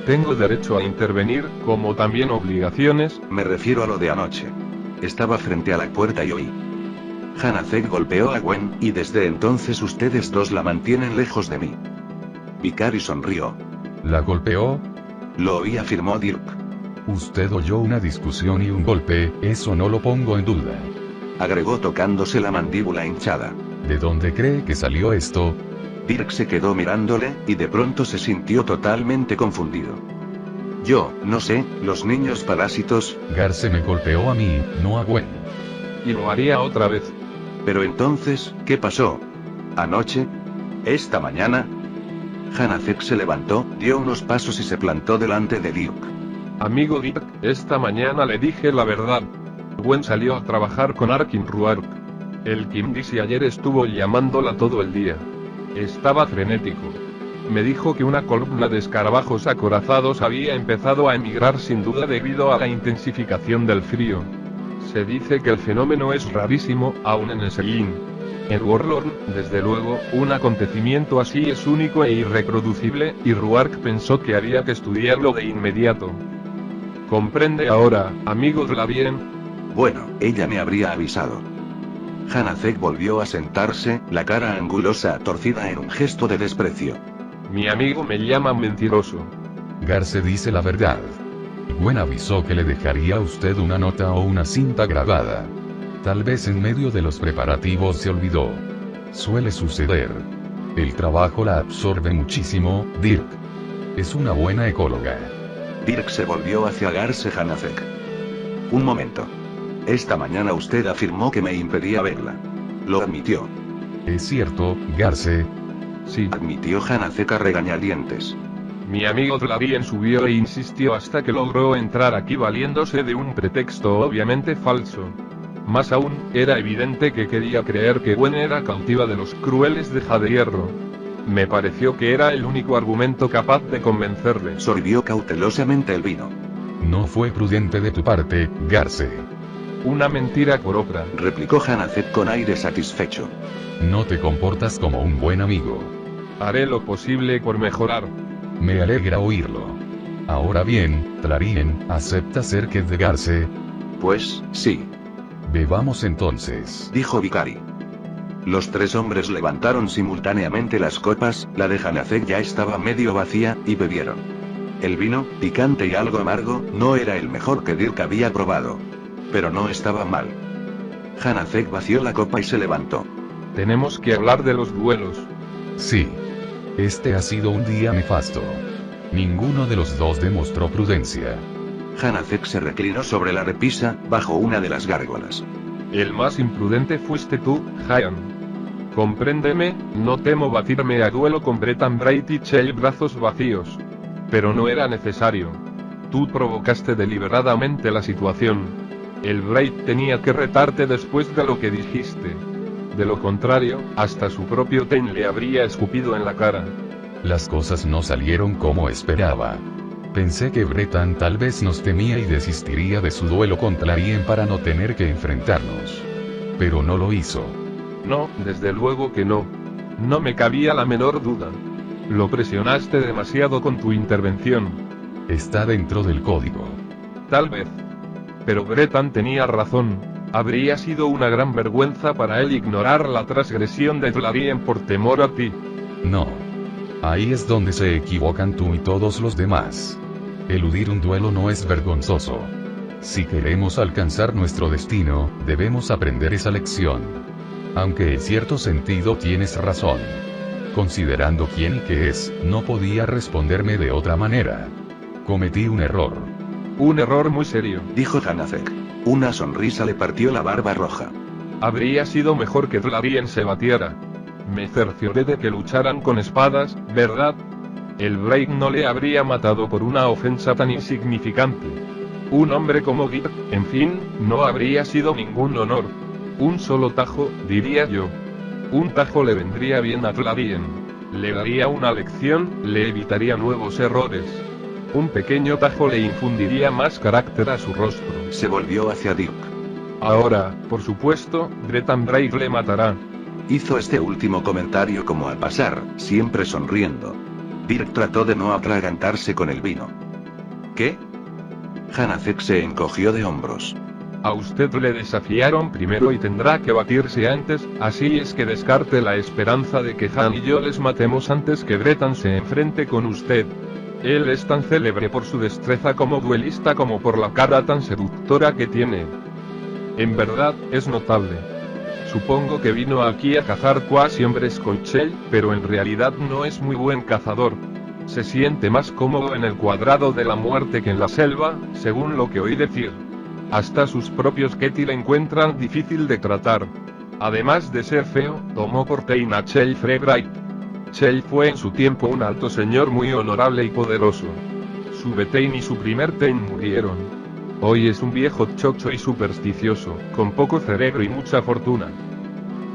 Speaker 3: Tengo derecho a intervenir, como también obligaciones.
Speaker 1: Me refiero a lo de anoche. Estaba frente a la puerta y oí. Hanazek golpeó a Gwen, y desde entonces ustedes dos la mantienen lejos de mí. Vicari sonrió.
Speaker 2: ¿La golpeó?
Speaker 1: Lo oí, afirmó Dirk.
Speaker 2: Usted oyó una discusión y un golpe, eso no lo pongo en duda.
Speaker 1: Agregó tocándose la mandíbula hinchada.
Speaker 2: ¿De dónde cree que salió esto?
Speaker 1: Dirk se quedó mirándole, y de pronto se sintió totalmente confundido. Yo, no sé, los niños parásitos.
Speaker 2: Garce me golpeó a mí, no a Gwen.
Speaker 3: Y lo haría otra vez.
Speaker 1: Pero entonces, ¿qué pasó? ¿Anoche? ¿Esta mañana? Hanazek se levantó, dio unos pasos y se plantó delante de Dirk.
Speaker 3: Amigo Dirk, esta mañana le dije la verdad. Gwen salió a trabajar con Arkin Ruark. El Kimdisi ayer estuvo llamándola todo el día. Estaba frenético. Me dijo que una columna de escarabajos acorazados había empezado a emigrar sin duda debido a la intensificación del frío. Se dice que el fenómeno es rarísimo, aún en Esselin. En Warlorn, desde luego, un acontecimiento así es único e irreproducible, y Ruark pensó que había que estudiarlo de inmediato. ¿Comprende ahora, amigo Dlavien?
Speaker 1: Bueno, ella me habría avisado. Hanazek volvió a sentarse, la cara angulosa torcida en un gesto de desprecio.
Speaker 3: Mi amigo me llama mentiroso.
Speaker 2: Garce dice la verdad. Gwen avisó que le dejaría a usted una nota o una cinta grabada. Tal vez en medio de los preparativos se olvidó. Suele suceder. El trabajo la absorbe muchísimo, Dirk. Es una buena ecóloga.
Speaker 1: Dirk se volvió hacia Garce Hanazek. Un momento. Esta mañana usted afirmó que me impedía verla. Lo admitió.
Speaker 2: Es cierto, Garce.
Speaker 3: Sí.
Speaker 1: Admitió Hanazek a regañadientes.
Speaker 3: Mi amigo Dlavien subió e insistió hasta que logró entrar aquí valiéndose de un pretexto obviamente falso. Más aún, era evidente que quería creer que Gwen era cautiva de los crueles de Jadehierro. Me pareció que era el único argumento capaz de convencerle.
Speaker 1: Sorbió cautelosamente el vino.
Speaker 2: No fue prudente de tu parte, Garce.
Speaker 3: Una mentira por otra,
Speaker 1: replicó Hanazek con aire satisfecho.
Speaker 2: No te comportas como un buen amigo.
Speaker 3: Haré lo posible por mejorar.
Speaker 2: Me alegra oírlo. Ahora bien, Dlavien, ¿acepta ser que de Garce?
Speaker 1: Pues, sí.
Speaker 2: Bebamos entonces,
Speaker 1: dijo Vicari. Los tres hombres levantaron simultáneamente las copas, la de Hanazek ya estaba medio vacía, y bebieron. El vino, picante y algo amargo, no era el mejor que Dirk había probado. Pero no estaba mal. Hanazek vació la copa y se levantó.
Speaker 3: Tenemos que hablar de los duelos.
Speaker 2: Sí. Este ha sido un día nefasto. Ninguno de los dos demostró prudencia.
Speaker 1: Hanazek se reclinó sobre la repisa, bajo una de las gárgolas.
Speaker 3: El más imprudente fuiste tú, Hayan. Compréndeme, no temo batirme a duelo con Bretan Bright y Chell brazos vacíos. Pero no era necesario. Tú provocaste deliberadamente la situación. El Bright tenía que retarte después de lo que dijiste. De lo contrario, hasta su propio Ten le habría escupido en la cara.
Speaker 2: Las cosas no salieron como esperaba. Pensé que Bretan tal vez nos temía y desistiría de su duelo contra Dlavien para no tener que enfrentarnos. Pero no lo hizo.
Speaker 3: No, desde luego que no. No me cabía la menor duda. Lo presionaste demasiado con tu intervención.
Speaker 2: Está dentro del código.
Speaker 3: Tal vez. Pero Bretan tenía razón. Habría sido una gran vergüenza para él ignorar la transgresión de Dlavien por temor a ti.
Speaker 2: No. Ahí es donde se equivocan tú y todos los demás. Eludir un duelo no es vergonzoso. Si queremos alcanzar nuestro destino, debemos aprender esa lección. Aunque en cierto sentido tienes razón. Considerando quién y qué es, no podía responderme de otra manera. Cometí un error.
Speaker 3: Un error muy serio,
Speaker 1: dijo Hanazek. Una sonrisa le partió la barba roja.
Speaker 3: Habría sido mejor que Dlarien se batiera. Me cercioré de que lucharan con espadas, ¿verdad? El Break no le habría matado por una ofensa tan insignificante. Un hombre como Git, en fin, no habría sido ningún honor. Un solo tajo, diría yo. Un tajo le vendría bien a Dlarien. Le daría una lección, le evitaría nuevos errores. Un pequeño tajo le infundiría más carácter a su rostro.
Speaker 1: Se volvió hacia Dirk.
Speaker 3: Ahora, por supuesto, Bretan Break le matará.
Speaker 1: Hizo este último comentario como al pasar, siempre sonriendo. Dirk trató de no atragantarse con el vino. ¿Qué? Hanazek se encogió de hombros.
Speaker 3: A usted le desafiaron primero y tendrá que batirse antes, así es que descarte la esperanza de que Han y yo les matemos antes que Bretan se enfrente con usted. Él es tan célebre por su destreza como duelista como por la cara tan seductora que tiene. En verdad, es notable. Supongo que vino aquí a cazar cuasi hombres con Chell, pero en realidad no es muy buen cazador. Se siente más cómodo en el cuadrado de la muerte que en la selva, según lo que oí decir. Hasta sus propios Ketty le encuentran difícil de tratar. Además de ser feo, tomó por Tein a Chell Freybright. Chell fue en su tiempo un alto señor muy honorable y poderoso. Su Betain y su primer Tein murieron. Hoy es un viejo chocho y supersticioso, con poco cerebro y mucha fortuna.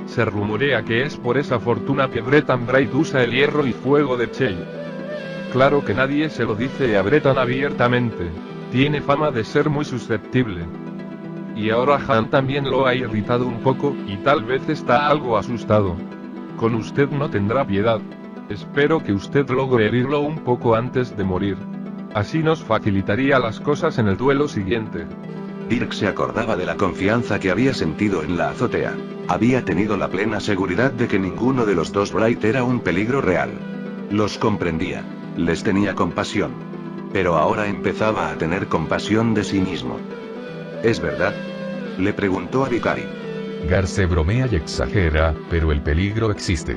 Speaker 3: Se rumorea que es por esa fortuna que Bretan Bright usa el hierro y fuego de Chell. Claro que nadie se lo dice a Bretan abiertamente. Tiene fama de ser muy susceptible. Y ahora Han también lo ha irritado un poco, y tal vez está algo asustado. Con usted no tendrá piedad. Espero que usted logre herirlo un poco antes de morir. Así nos facilitaría las cosas en el duelo siguiente.
Speaker 1: Dirk se acordaba de la confianza que había sentido en la azotea. Había tenido la plena seguridad de que ninguno de los dos Bright era un peligro real. Los comprendía. Les tenía compasión. Pero ahora empezaba a tener compasión de sí mismo. ¿Es verdad? Le preguntó a Vicari.
Speaker 2: Garce bromea y exagera, pero el peligro existe.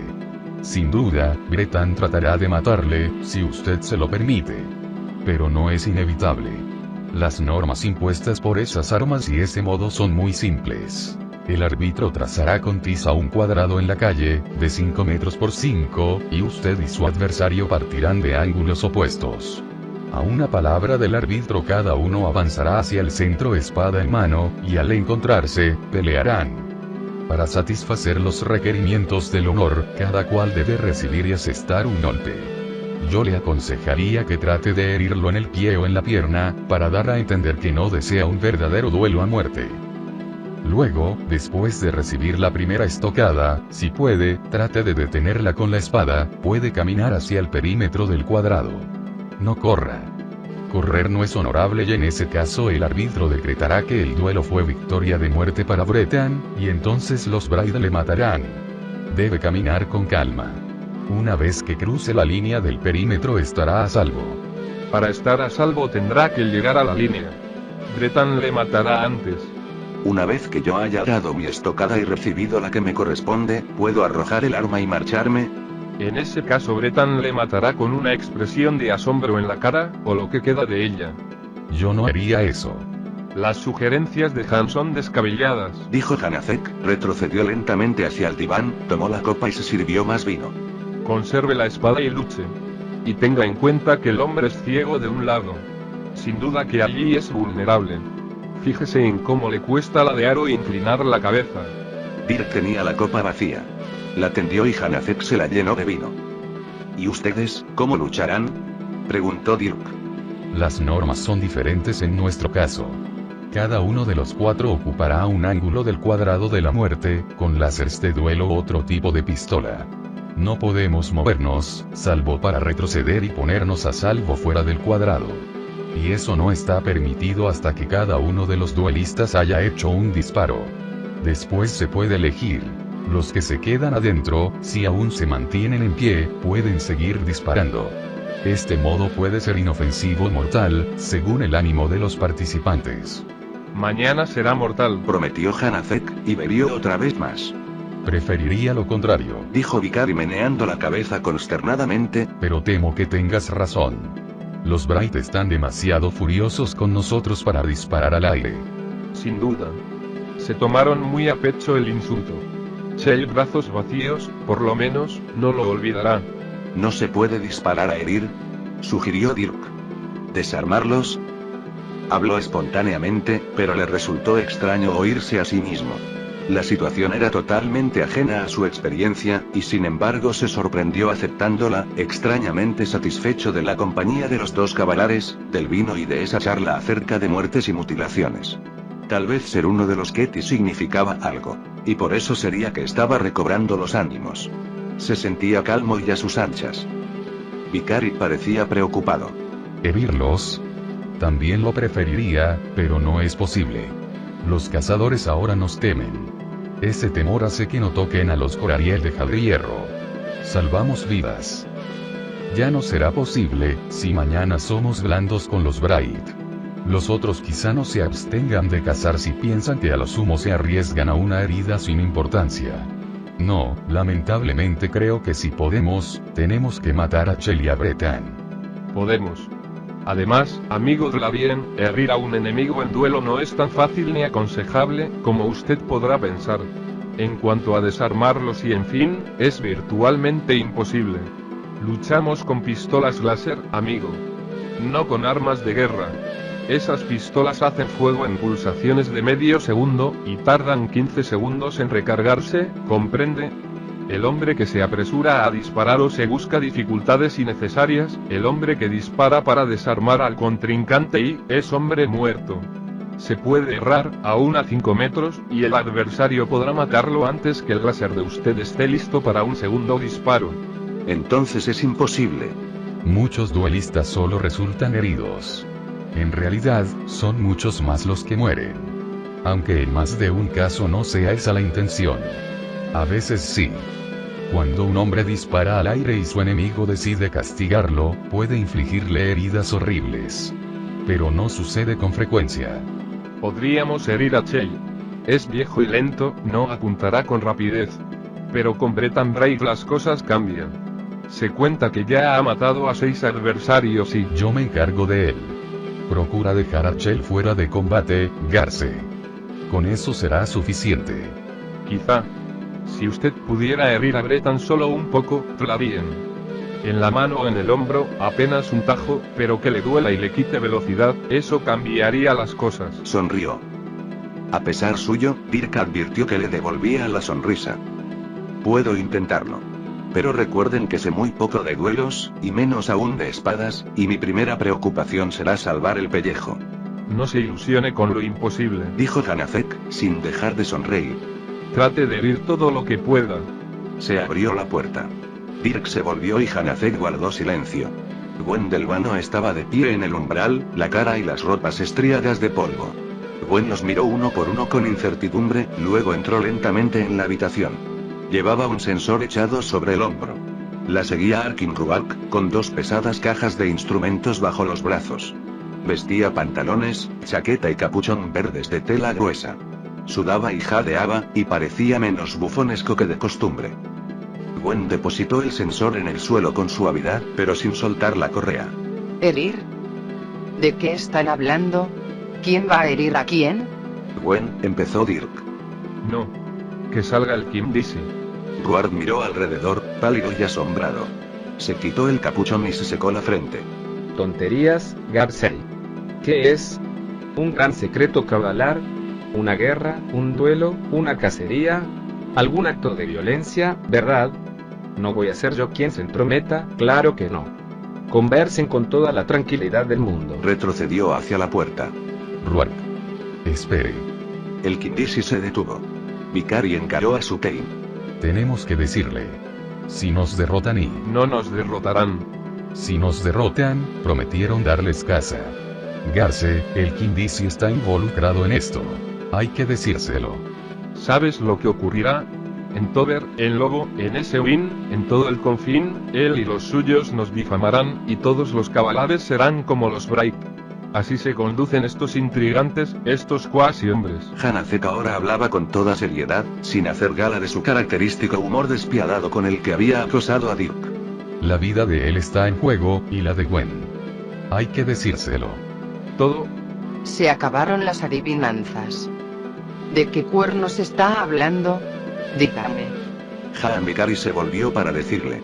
Speaker 2: Sin duda, Bretan tratará de matarle, si usted se lo permite. Pero no es inevitable. Las normas impuestas por esas armas y ese modo son muy simples. El árbitro trazará con tiza un cuadrado en la calle, de 5 metros por 5, y usted y su adversario partirán de ángulos opuestos. A una palabra del árbitro cada uno avanzará hacia el centro espada en mano, y al encontrarse, pelearán. Para satisfacer los requerimientos del honor, cada cual debe recibir y asestar un golpe. Yo le aconsejaría que trate de herirlo en el pie o en la pierna, para dar a entender que no desea un verdadero duelo a muerte. Luego, después de recibir la primera estocada, si puede, trate de detenerla con la espada, puede caminar hacia el perímetro del cuadrado. No corra. Correr no es honorable y en ese caso el árbitro decretará que el duelo fue victoria de muerte para Bretan, y entonces los Bright le matarán. Debe caminar con calma. Una vez que cruce la línea del perímetro estará a salvo.
Speaker 3: Para estar a salvo tendrá que llegar a la línea. Bretan le matará antes.
Speaker 1: Una vez que yo haya dado mi estocada y recibido la que me corresponde, ¿puedo arrojar el arma y marcharme?
Speaker 3: En ese caso Bretan le matará con una expresión de asombro en la cara, o lo que queda de ella.
Speaker 2: Yo no haría eso.
Speaker 3: Las sugerencias de Han son descabelladas,
Speaker 1: dijo Hanazek, retrocedió lentamente hacia el diván, tomó la copa y se sirvió más vino.
Speaker 3: Conserve la espada y luche. Y tenga en cuenta que el hombre es ciego de un lado. Sin duda que allí es vulnerable. Fíjese en cómo le cuesta ladear o inclinar la cabeza.
Speaker 1: Dirk tenía la copa vacía. La tendió y Hanazek se la llenó de vino. ¿Y ustedes, cómo lucharán?, preguntó Dirk.
Speaker 2: Las normas son diferentes en nuestro caso. Cada uno de los 4 ocupará un ángulo del cuadrado de la muerte, con láseres de duelo o otro tipo de pistola. No podemos movernos, salvo para retroceder y ponernos a salvo fuera del cuadrado. Y eso no está permitido hasta que cada uno de los duelistas haya hecho un disparo. Después se puede elegir. Los que se quedan adentro, si aún se mantienen en pie, pueden seguir disparando. Este modo puede ser inofensivo o mortal, según el ánimo de los participantes.
Speaker 3: Mañana será mortal,
Speaker 1: prometió Hanazek, y bebió otra vez más.
Speaker 2: Preferiría lo contrario,
Speaker 1: Dijo Vicari meneando la cabeza consternadamente.
Speaker 2: pero temo que tengas razón. Los Bright están demasiado furiosos con nosotros para disparar al aire.
Speaker 3: sin duda. Se tomaron muy a pecho el insulto. Shell, brazos vacíos, por lo menos, no lo olvidará.
Speaker 1: No se puede disparar a herir, sugirió Dirk. ¿Desarmarlos? Habló espontáneamente, pero le resultó extraño oírse a sí mismo. La situación era totalmente ajena a su experiencia, y sin embargo se sorprendió aceptándola, extrañamente satisfecho de la compañía de los dos cabalares, del vino y de esa charla acerca de muertes y mutilaciones. Tal vez ser uno de los Ketty significaba algo. Y por eso sería que estaba recobrando los ánimos. Se sentía calmo y a sus anchas. Vicari parecía preocupado.
Speaker 2: ¿Herirlos? También lo preferiría, pero no es posible. Los cazadores ahora nos temen. Ese temor hace que no toquen a los Corariel de Hierro. Salvamos vidas. Ya no será posible, si mañana somos blandos con los Bright. Los otros quizá no se abstengan de cazar si piensan que a lo sumo se arriesgan a una herida sin importancia. No, lamentablemente creo que si podemos, tenemos que matar a Shell y a Bretan.
Speaker 3: Podemos. Además, amigo Dlavien, herir a un enemigo en duelo no es tan fácil ni aconsejable, como usted podrá pensar. En cuanto a desarmarlos y en fin, es virtualmente imposible. Luchamos con pistolas láser, amigo. No con armas de guerra. Esas pistolas hacen fuego en pulsaciones de medio segundo, y tardan 15 segundos en recargarse, ¿comprende? El hombre que se apresura a disparar o se busca dificultades innecesarias, el hombre que dispara para desarmar al contrincante y, es hombre muerto. Se puede errar, aún a 5 metros, y el adversario podrá matarlo antes que el láser de usted esté listo para un segundo disparo.
Speaker 1: Entonces es imposible.
Speaker 2: Muchos duelistas solo resultan heridos. En realidad, son muchos más los que mueren. Aunque en más de un caso no sea esa la intención. A veces sí. Cuando un hombre dispara al aire y su enemigo decide castigarlo, puede infligirle heridas horribles. Pero no sucede con frecuencia.
Speaker 3: Podríamos herir a Shell. Es viejo y lento, no apuntará con rapidez. Pero con Bretan Bright las cosas cambian. Se cuenta que ya ha matado a 6 adversarios y...
Speaker 2: Yo me encargo de él. Procura dejar a Shell fuera de combate, Garce. Con eso será suficiente.
Speaker 3: Quizá. Si usted pudiera herir a Bretan solo un poco, Dlavien. En la mano o en el hombro, apenas un tajo, pero que le duela y le quite velocidad, eso cambiaría las cosas.
Speaker 1: Sonrió. A pesar suyo, Dirk advirtió que le devolvía la sonrisa. Puedo intentarlo. Pero recuerden que sé muy poco de duelos, y menos aún de espadas, y mi primera preocupación será salvar el pellejo.
Speaker 3: No se ilusione con lo imposible.
Speaker 1: Dijo Hanazek, sin dejar de sonreír.
Speaker 3: Trate de herir todo lo que pueda.
Speaker 1: Se abrió la puerta. Dirk se volvió y Hanazek guardó silencio. Gwen del vano estaba de pie en el umbral, la cara y las ropas estriadas de polvo. Gwen los miró uno por uno con incertidumbre, luego entró lentamente en la habitación. Llevaba un sensor echado sobre el hombro. La seguía Arkin Ruak, con 2 pesadas cajas de instrumentos bajo los brazos. Vestía pantalones, chaqueta y capuchón verdes de tela gruesa. Sudaba y jadeaba, y parecía menos bufonesco que de costumbre. Gwen depositó el sensor en el suelo con suavidad, pero sin soltar la correa.
Speaker 4: ¿Herir? ¿De qué están hablando? ¿Quién va a herir a quién?
Speaker 1: Gwen, empezó Dirk.
Speaker 3: No. Que salga el Kim Dizzy.
Speaker 1: Ruard miró alrededor, pálido y asombrado. Se quitó el capuchón y se secó la frente.
Speaker 5: Tonterías, Garcey. ¿Qué es? ¿Un gran secreto cabalar? ¿Una guerra? ¿Un duelo? ¿Una cacería? ¿Algún acto de violencia, verdad? No voy a ser yo quien se entrometa, claro que no. Conversen con toda la tranquilidad del mundo.
Speaker 1: Retrocedió hacia la puerta.
Speaker 2: Ruark. Espere.
Speaker 1: El Kindisi se detuvo. Vicari encaró a su Kane.
Speaker 2: Tenemos que decirle. Si nos derrotan y...
Speaker 3: No nos derrotarán.
Speaker 2: Si nos derrotan, prometieron darles casa. Garce, el Kindisi está involucrado en esto. Hay que decírselo.
Speaker 3: ¿Sabes lo que ocurrirá? en Tover, en Lobo, en Esewin, en todo el confín, él y los suyos nos difamarán, y todos los cabalares serán como los Bright. Así se conducen estos intrigantes, estos cuasi hombres.
Speaker 1: Hanazek ahora hablaba con toda seriedad, sin hacer gala de su característico humor despiadado con el que había acosado a Dirk.
Speaker 2: La vida de él está en juego, y la de Gwen. Hay que decírselo.
Speaker 3: Todo.
Speaker 4: Se acabaron las adivinanzas. ¿De qué cuernos está hablando? Dígame.
Speaker 1: Haan Vicari se volvió para decirle.